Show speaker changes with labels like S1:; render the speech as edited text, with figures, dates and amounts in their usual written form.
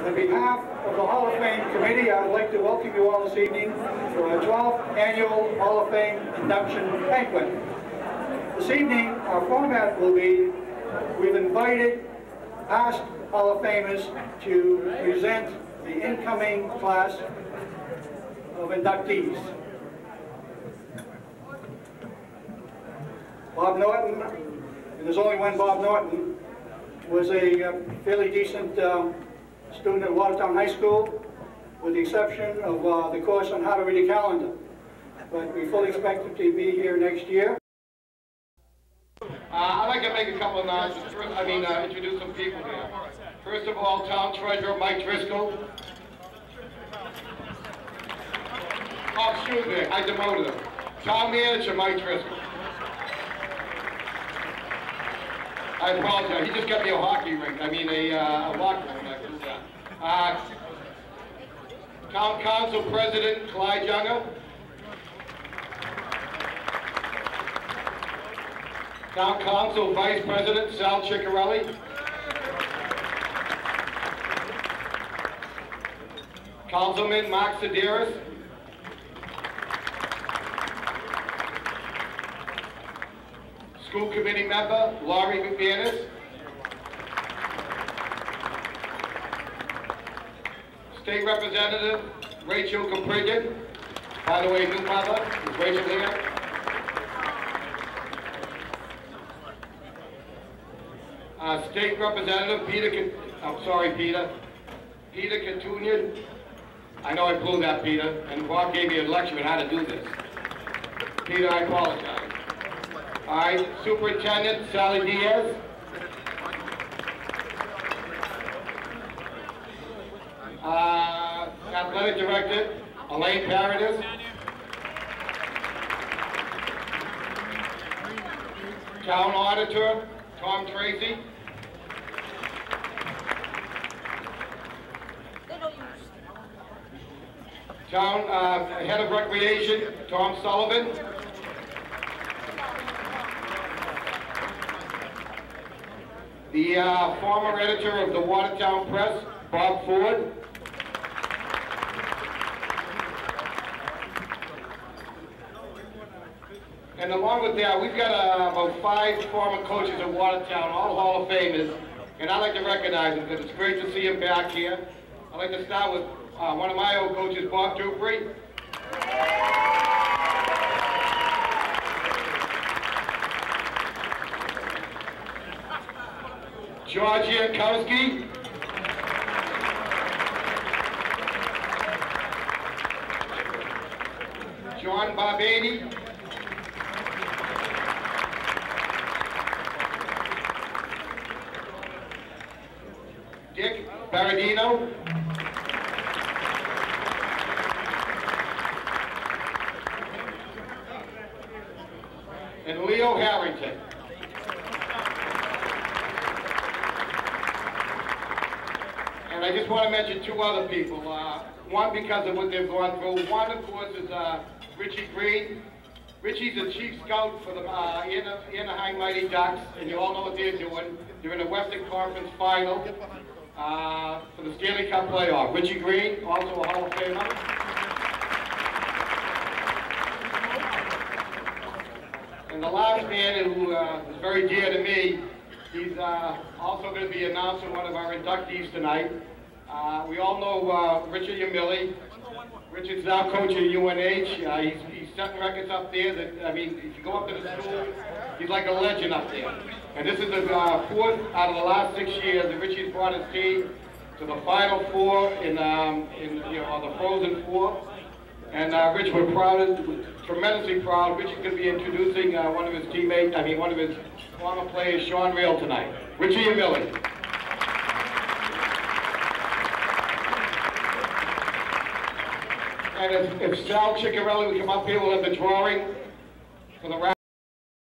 S1: On behalf of the Hall of Fame Committee, I would like to welcome you all this evening to our 12th Annual Hall of Fame Induction Banquet. This evening, our format will be, we've invited past Hall of Famers to present the incoming class of inductees. Bob Norton, and there's only one Bob Norton, was a fairly decent student at Watertown High School, with the exception of the course on how to read a calendar. But we fully expect him to be here next year.
S2: I'd like to make a couple of announcements. Introduce some people here. First of all, Town Treasurer Mike Driscoll. Oh, excuse me, I demoted him. Town Manager Mike Driscoll. I apologize, he just got me a hockey rink, a locker room. Town Council President Clyde Younger. Town Council Vice President Sal Ciccarelli. Councilman Mark Sedaris. School Committee Member Laurie McManus. State Representative Rachel Caprigan. By the way, new mother, is Rachel here? State Representative Peter Cantunian. I know I blew that, Peter, and Bob gave me a lecture on how to do this. Peter, I apologize. All right, Superintendent Sally Diaz. Athletic Director Elaine Paradis. Town Auditor Tom Tracy. Town Head of Recreation Tom Sullivan. The former editor of the Watertown Press, Bob Ford. And along with that, we've got about 5 former coaches at Watertown, all Hall of Famers, and I'd like to recognize them because it's great to see them back here. I'd like to start with one of my old coaches, Bob Dupree. George Yankowski. John Barbady. Dick Baradino. And Leo Harrington. And I just want to mention 2 other people. One because of what they've gone through. One, of course, is Richie Green. Richie's the chief scout for the Anaheim Mighty Ducks, and you all know what they're doing. They're in the Western Conference Final for the Stanley Cup playoff. Richie Green, also a Hall of Famer. And the last man who is very dear to me, he's also going to be announcing one of our inductees tonight. We all know Richard Yamilli. Richard's now coaching at UNH. He's setting records up there that, if you go up to the school, he's like a legend up there. And this is the 4th out of the last 6 years that Richie's brought his team to the Final 4 in the Frozen 4. And Rich, we're proud, tremendously proud. Rich is going to be introducing one of his teammates, one of his former players, Sean Real, tonight. Richie Yamilli. And if Sal Ciccarelli would come up here, we'll have the drawing for the